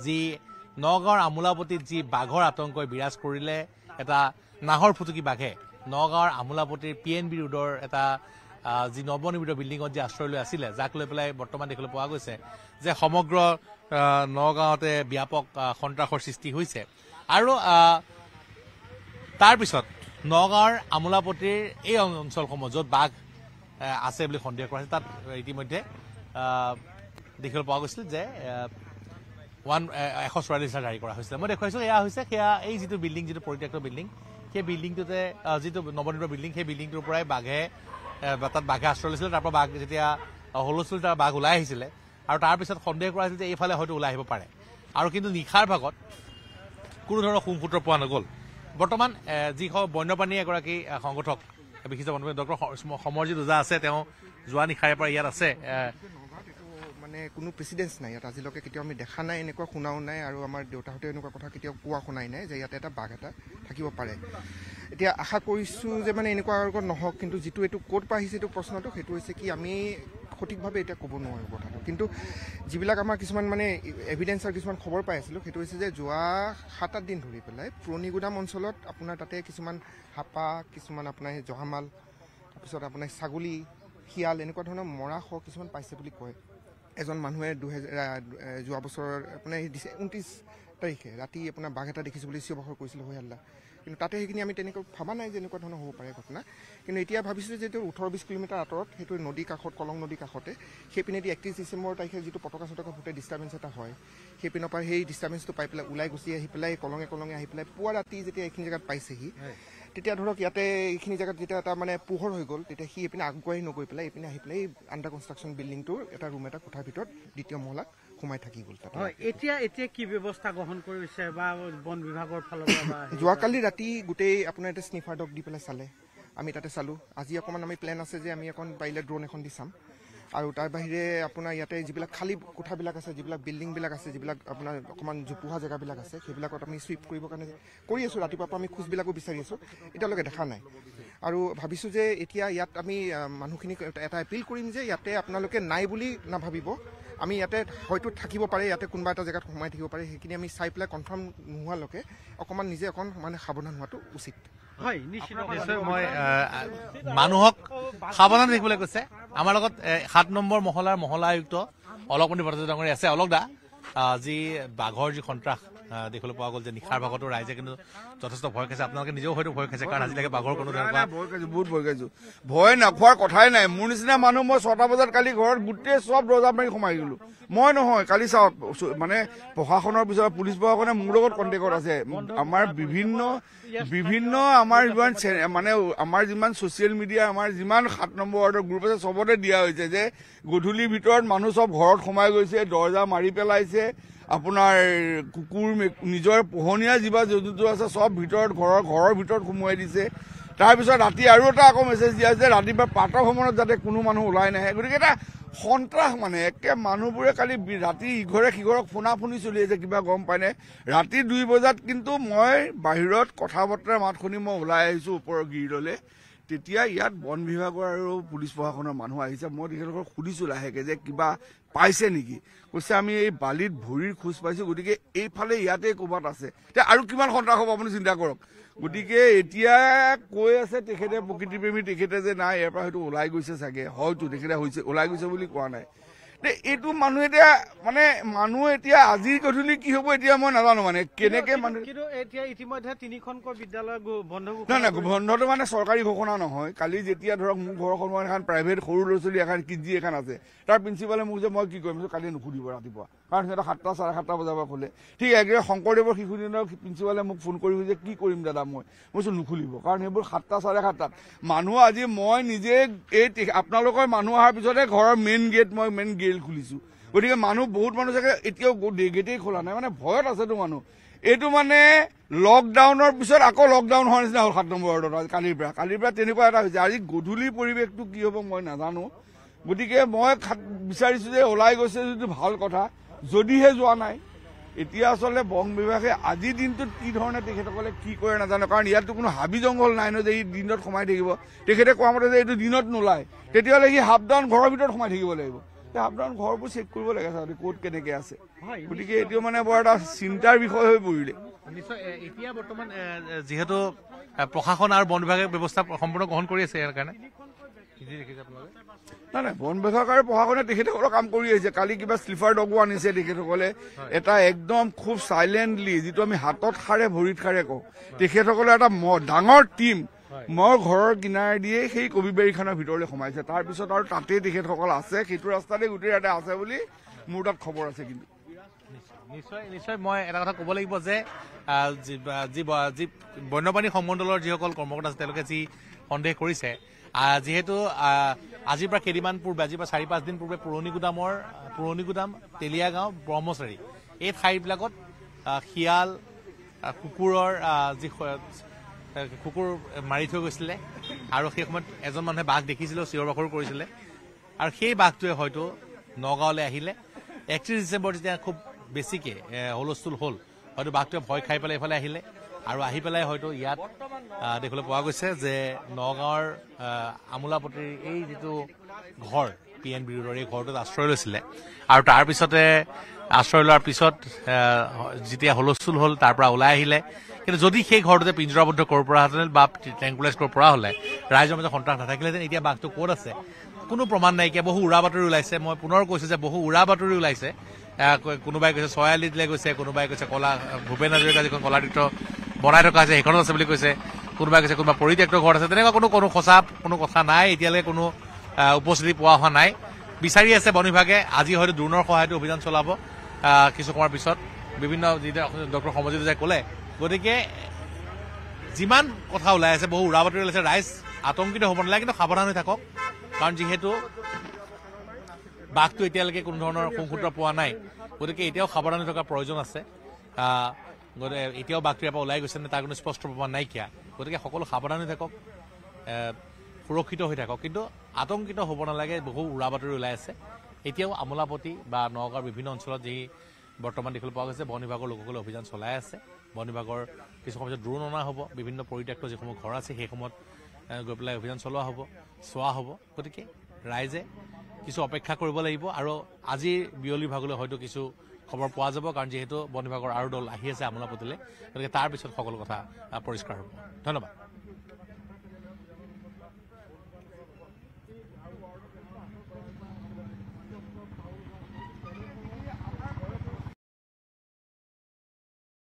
যি নগাঁৱৰ আমোলাপতিত যি বাঘৰ আতংকই বিৰাজ কৰিলে এটা নাহৰ ফুটুকি বাঘে নগাঁৱৰ আমোলাপতিৰ PNB ৰোডৰ এটা যি নৱনিৰ্মিত বিল্ডিঙত যি আশ্ৰয় লৈ আছিলে যাক লৈ পেলাই বৰ্তমান দেখিবলৈ পোৱা গৈছে যে সমগ্ৰ নগাঁৱতে ব্যাপক সন্ত্ৰাসৰ সৃষ্টি হৈছে আৰু তাৰ পিছত নগাঁৱৰ আমোলাপতিৰ এই অঞ্চলসমূহ য'ত বাঘ আছে বুলি সন্দেহ কৰা হৈছে তাত ইতিমধ্যে দেখিবলৈ পোৱা গৈছিল যে 144 জাৰি কৰা হৈছিলে মই দেখুৱাইছোঁ এয়া হৈছে সেয়া এই যিটো বিল্ডিং যিটো পৰিত্যক্ত বিল্ডিং সেই বিল্ডিংটোতে যিটো নৱনিৰ্মিত বিল্ডিং সেই বিল্ডিংটোৰ পৰাই তাত বাঘে আশ্ৰয় লৈছিলে তাৰ পৰা বাঘ যেতিয়া হুলস্থুল তাৰ বাঘ ওলাই আহিছিলে আৰু তাৰপিছত সন্দেহ কৰা হৈছিল যে এইফালে হয়তো ওলাই আহিব পাৰে আৰু কিন্তু নিশাৰ ভাগত কোনো ধৰণৰ সুমসূত্ৰ পোৱা নগ'ল বৰ্তমান যি বন্যপ্ৰাণী এগৰাকী সংগঠক বিশিষ্ট বন্যপ্ৰাণী ডক্টৰ সমৰজিৎ ওজা আছে তেওঁ যোৱা নিশাৰে পৰা ইয়াত আছে মানে কোনো প্ৰেচিডেন্স নাই ইয়াত আজিলৈকে কেতিয়াও আমি দেখা নাই এনেকুৱা শুনাও নাই আৰু আমাৰ দেউতাহঁতে এনেকুৱা কথা কেতিয়াও কোৱা শুনাই নাই যে ইয়াতে এটা বাঘ এটা থাকিব পাৰে এতিয়া আশা কৰিছোঁ যে মানে এনেকুৱা আৰু নহওক কিন্তু যিটো এইটো ক'ত পৰা আহিছে এইটো প্ৰশ্নটো সেইটো হৈছে কি আমি সঠিকভাৱে এতিয়া ক'ব নোৱাৰোঁ কথাটো কিন্তু যিবিলাক আমাৰ কিছুমান মানে এভিডেন্সৰ কিছুমান খবৰ পাই আছিলোঁ সেইটো হৈছে যে যোৱা 7-8 দিন ধৰি পেলাই পুৰণিগুদাম অঞ্চলত আপোনাৰ তাতে কিছুমান হাপা কিছুমান আপোনাৰ জহামাল তাৰপিছত আপোনাৰ ছাগলী শিয়াল এনেকুৱা ধৰণৰ মৰা কিছুমান পাইছে বুলি কয় এজন মানুহে যোৱা বছৰ আপোনাৰ 29 তাৰিখে ৰাতি আপোনাৰ বাঘ এটা দেখিছোঁ বুলি চিঞৰ-বাখৰ কৰিছিল হৈ হাল্লা কিন্তু তাতে সেইখিনি আমি তেনেকৈ ভাবা নাই যে এনেকুৱা ধৰণৰ হ'ব পাৰে ঘটনা কিন্তু এতিয়া ভাবিছোঁ যে 18-20 কিলোমিটাৰ আঁতৰত সেইটো নদী কাষত কলং নদীৰ কাষতে সেইপিনেদি 31 ডিচেম্বৰ তাৰিখে যিটো পতাকা ফুটে ডিষ্টাৰ্বেঞ্চ এটা হয় সেইপিনৰ পৰা সেই ডিষ্টাৰ্বেঞ্চটো পাই পেলাই ওলাই গুচি আহি পেলাই কলঙে আহি পেলাই পুৱা ৰাতি যেতিয়া এইখিনি জেগাত পাইছেহি তেতিয়া ধৰক ইয়াতে এইখিনি জেগাত যেতিয়া এটা মানে পোহৰ হৈ গ'ল তেতিয়া সি এইপিনে আগুৱাই নগৈ পেলাই এইপিনে আহি পেলাই আণ্ডাৰ কনষ্ট্ৰাকশ্যন বিল্ডিংটোৰ এটা ৰুম এটা কোঠাৰ ভিতৰত দ্বিতীয় মহলাত সোমাই থাকি গ'ল তাত এতিয়া কি ব্যৱস্থা গ্ৰহণ কৰিছে বা বন বিভাগৰ ফালৰ পৰা যোৱাকালি ৰাতি গোটেই আপোনাৰ এটা স্নিফাৰ ডগ দি পেলাই চালে আমি তাতে চালোঁ আজি অকণমান আমি প্লেন আছে যে আমি অকণ পাৰিলে ড্ৰোন এখন দি চাম আৰু তাৰ বাহিৰে আপোনাৰ ইয়াতে যিবিলাক খালী কোঠাবিলাক আছে যিবিলাক বিল্ডিংবিলাক আছে যিবিলাক আপোনাৰ অকণমান জোপোহা জেগাবিলাক আছে সেইবিলাকত আমি চুইপ কৰিবৰ কাৰণে কৰি আছোঁ ৰাতিপুৱাৰ পৰা আমি খোজবিলাকো বিচাৰি আছোঁ এতিয়ালৈকে দেখা নাই আৰু ভাবিছোঁ যে এতিয়া ইয়াত আমি মানুহখিনিক এটা এপিল কৰিম যে ইয়াতে আপোনালোকে নাই বুলি নাভাবিব আমি ইয়াতে হয়তো থাকিব পাৰে ইয়াতে কোনোবা এটা জেগাত সোমাই থাকিব পাৰে সেইখিনি আমি চাই পেলাই কনফাৰ্ম নোহোৱালৈকে অকণমান নিজে অকণ মানে সাৱধান হোৱাটো উচিত হয় নিশ্চয় মই মানুহক সাৱধান থাকিবলৈ কৈছে আমাৰ লগত 7 নম্বৰ মহলাৰ মহলা আয়ুক্ত অলকমণি ভট্টাচাৰ্য ডাঙৰীয়া আছে অলক দা যি বাঘৰ যি সন্ত্ৰাস দেখিবলৈ পোৱা গ'ল যে নিশাৰ ভাগতো ৰাইজে কিন্তু যথেষ্ট ভয় খাইছে আপোনালোকে নিজেও হয়তো ভয় খাইছে কাৰণ আজিলৈকে বাঘৰ কোনো ধৰণৰ বহুত ভয় খাইছো ভয় নাখোৱাৰ কথাই নাই মোৰ নিচিনা মানুহ মই 6টা বজাত কালি ঘৰত গোটেই চব দৰ্জা মাৰি সোমাই গ'লো মই নহয় কালি চাওক মানে প্ৰশাসনৰ পিছত পুলিচ প্ৰশাসনে মোৰ লগত কণ্টেক্টত আছে আমাৰ বিভিন্ন আমাৰ যিমান ছচিয়েল মিডিয়া আমাৰ যিমান 7 নম্বৰ ৱাৰ্ডৰ গ্ৰুপ আছে চবতে দিয়া হৈছে যে গধূলিৰ ভিতৰত মানুহ চব ঘৰত সোমাই গৈছে দৰ্জা মাৰি পেলাইছে আপোনাৰ কুকুৰ নিজৰ পোহনীয়া জীৱ-জন্তু আছে চব ভিতৰত ঘৰৰ ভিতৰত সোমোৱাই দিছে তাৰপিছত ৰাতি আৰু এটা আকৌ মেছেজ দিয়া আছে ৰাতিপুৱা প্ৰাতঃ ভ্ৰমণত যাতে কোনো মানুহ ওলাই নাহে গতিকে এটা সন্ত্ৰাস মানে একে মানুহবোৰে কালি ৰাতি ইঘৰে সিঘৰক ফোনাফোনি চলি আছে কিবা গম পায়নে ৰাতি 2 বজাত কিন্তু মই বাহিৰত কথা বতৰা মাত শুনি মই ওলাই আহিছোঁ ওপৰৰ গিৰিডলৈ তেতিয়া ইয়াত বন বিভাগৰ আৰু পুলিচ প্ৰশাসনৰ মানুহ আহিছে মই তেখেতলোকক সুধিছোঁ লাহেকৈ যে কিবা পাইছে নেকি কৈছে আমি এই বালিত ভৰিৰ খোজ পাইছোঁ গতিকে এইফালে ইয়াতে ক'ৰবাত আছে এতিয়া আৰু কিমান সন্ত্ৰাস হ'ব আপুনি চিন্তা কৰক গতিকে এতিয়া কৈ আছে তেখেতে প্ৰকৃতিপ্ৰেমী তেখেতে যে নাই ইয়াৰ পৰা হয়তো ওলাই গৈছে চাগে হয়তো তেখেতে ওলাই গৈছে বুলি কোৱা নাই এইটো মানুহ এতিয়া আজিৰ গধূলি কি হ'ব এতিয়া মই নাজানো মানে কেনেকে মানুহ এতিয়া ইতিমধ্যে 3খনকৈ বিদ্যালয় বন্ধ নাই বন্ধটো মানে চৰকাৰী ঘোষণা নহয় কালি যেতিয়া ধৰক মোৰ ঘৰখন এখন প্ৰাইভেট সৰু ল'ৰা ছোৱালী এখন কিজি এখন আছে তাৰ প্ৰিন্সিপালে মোক যে মই কি কৰিম কালি নুসুধিব ৰাতিপুৱা কাৰণ সিহঁতৰ 7টা 7:30 বজাৰ পৰা খোলে ঠিক একদৰে শংকৰদেৱৰ শিশু দিনৰ প্ৰিন্সিপালে মোক ফোন কৰি যে কি কৰিম দাদা মই কৈছোঁ নুখুলিব কাৰণ সেইবোৰ 7টা 7:30 মানুহ আজি মই নিজে এই আপোনালোকৰ মানুহ অহাৰ পিছতে ঘৰৰ মেইন গেট খুলিছো গতিকে মানুহ বহুত মানুহ চাগে এতিয়াও গেটেই খোলা নাই মানে ভয়ত আছেতো মানুহ এইটো মানে লকডাউনৰ পিছত আকৌ লকডাউন হোৱাৰ নিচিনা হ'ল 7 নম্বৰ ৱাৰ্ডত কালিৰ পৰা তেনেকুৱা এটা হৈছে আজি গধূলিৰ পৰিৱেশটো কি হ'ব মই নাজানো গতিকে মই বিচাৰিছোঁ যে ওলাই গৈছে যদি ভাল কথা যদিহে যোৱা নাই এতিয়া আচলতে বন বিভাগে আজিৰ দিনটোত কি ধৰণে তেখেতসকলে কি কৰে নাজানো কাৰণ ইয়াততো কোনো হাবি জংঘল নাই ন যে এই দিনত সোমাই থাকিব তেখেতে কোৱা মতে যে এইটো দিনত নোলায় তেতিয়াহ'লে সি হাফ ডাউন ঘৰৰ ভিতৰত সোমাই থাকিব লাগিব আপোনাৰ ঘৰবোৰ চেক কৰিব লাগে চাগে ক'ত কেনেকে আছে গতিকে এইটো মানে বৰ এটা চিন্তাৰ বিষয় হৈ পৰিলে নিশ্চয় এতিয়া বৰ্তমান যিহেতু প্ৰশাসন আৰু বন বিভাগে ব্যৱস্থা সম্পূৰ্ণ গ্ৰহণ কৰি আছে ইয়াৰ কাৰণে নাই বন বিভাগ আৰু প্ৰশাসনে তেখেতসকলৰ কাম কৰি আহিছে কালি কিবা স্লিপাৰ ডগো আনিছে তেখেতসকলে এটা একদম খুব চাইলেণ্টলি যিটো আমি হাতত সাৰে ভৰিত সাৰে কওঁ তেখেতসকলে এটা ডাঙৰ টীম মোৰ ঘৰৰ কিনাৰে দিয়ে সেই কবিবাৰীখনৰ ভিতৰলৈ সোমাইছে তাৰপিছত আৰু তাতেই তেখেতসকল আছে সেইটো ৰাস্তাতে গোটেই ইয়াতে আছে বুলি মোৰ তাত খবৰ আছে কিন্তু নিশ্চয় নিশ্চয় মই এটা কথা ক'ব লাগিব যে যি বন্যপ্ৰাণী সংমণ্ডলৰ যিসকল কৰ্মকৰ্তা আছে তেওঁলোকে যি সন্দেহ কৰিছে যিহেতু আজিৰ পৰা কেইদিনমান পূৰ্বে আজিৰ পৰা 4-5 দিন পূৰ্বে পুৰণি গুদাম তেলীয়া গাঁও ব্ৰহ্মচাৰী এই ঠাইবিলাকত শিয়াল কুকুৰৰ যি কুকুৰ মাৰি থৈ গৈছিলে আৰু সেই সময়ত এজন মানুহে বাঘ দেখিছিলে চিঞৰ বাখৰ কৰিছিলে আৰু সেই বাঘটোৱে হয়তো নগাঁৱলৈ আহিলে 31 ডিচেম্বৰ যেতিয়া খুব বেছিকে হুলস্থুল হ'ল হয়তো বাঘটোৱে ভয় খাই পেলাই এইফালে আহিলে আৰু আহি পেলাই হয়তো ইয়াত দেখিবলৈ পোৱা গৈছে যে নগাঁৱৰ আমোলাপতিৰ এই যিটো ঘৰ PNB ৰোডৰ এই ঘৰটোত আশ্ৰয় লৈছিলে আৰু তাৰপিছতে আশ্ৰয় লোৱাৰ পিছত যেতিয়া হুলস্থুল হ'ল তাৰ পৰা ওলাই আহিলে কিন্তু যদি সেই ঘৰটোতে পিঞ্জৰাবদ্ধ কৰিব পৰা হেঁতেন বা ট্ৰেংকুলাইজ কৰিব পৰা হ'লে ৰাইজৰ মাজত সন্ত্ৰাস নাথাকিলেহেঁতেন এতিয়া বাঘটো ক'ত আছে কোনো প্ৰমাণ নাইকিয়া বহু উৰা বাতৰি ওলাইছে মই পুনৰ কৈছোঁ যে বহু উৰা বাতৰি ওলাইছে কোনোবাই কৈছে চয়ালিলৈ গৈছে কোনোবাই কৈছে ভূপেন হাজৰিকা যিখন কলাতীৰ্থ বনাই থকা আছে সেইখনত আছে বুলি কৈছে কোনোবাই কৈছে কোনোবা পৰিত্যক্ত ঘৰত আছে তেনেকুৱা কোনো সঁচা কোনো কথা নাই এতিয়ালৈকে কোনো উপস্থিতি পোৱা হোৱা নাই বিচাৰি আছে বন বিভাগে আজি হয়তো ড্ৰোনৰ সহায়তে অভিযান চলাব কিছু সময়ৰ পিছত বিভিন্ন যিটো ডক্টৰ সমজিত যে ক'লে গতিকে যিমান কথা ওলাই আছে বহু উৰা বাতৰি ওলাইছে ৰাইজ আতংকিত হ'ব নালাগে কিন্তু সাৱধান হৈ থাকক কাৰণ যিহেতু বাঘটো এতিয়ালৈকে কোনো ধৰণৰ সংসূত্ৰ পোৱা নাই গতিকে এতিয়াও সাৱধান হৈ থকাৰ প্ৰয়োজন আছে এতিয়াও বাঘটো ইয়াৰ পৰা ওলাই গৈছে নে তাৰ কোনো স্পষ্ট প্ৰমাণ নাইকিয়া গতিকে সকলো সাৱধান হৈ থাকক সুৰক্ষিত হৈ থাকক কিন্তু আতংকিত হ'ব নালাগে বহু উৰা বাতৰি ওলাই আছে এতিয়াও আমোলাপতি বা নগাঁৱৰ বিভিন্ন অঞ্চলত যি বৰ্তমান দেখিবলৈ পোৱা গৈছে বন বিভাগৰ লোকসকলে অভিযান চলাই আছে বন বিভাগৰ কিছু সময়ত ড্ৰোন অনা হ'ব বিভিন্ন পৰিত্যক্ত যিসমূহ ঘৰ আছে সেই সময়ত গৈ পেলাই অভিযান চলোৱা হ'ব চোৱা হ'ব গতিকে ৰাইজে কিছু অপেক্ষা কৰিব লাগিব আৰু আজিৰ বিয়লি ভাগলৈ হয়তো কিছু খবৰ পোৱা যাব কাৰণ যিহেতু বন বিভাগৰ আৰু দল আহি আছে আমোলাপতিলৈ গতিকে তাৰ পিছত সকলো কথা পৰিষ্কাৰ হ'ব ধন্যবাদ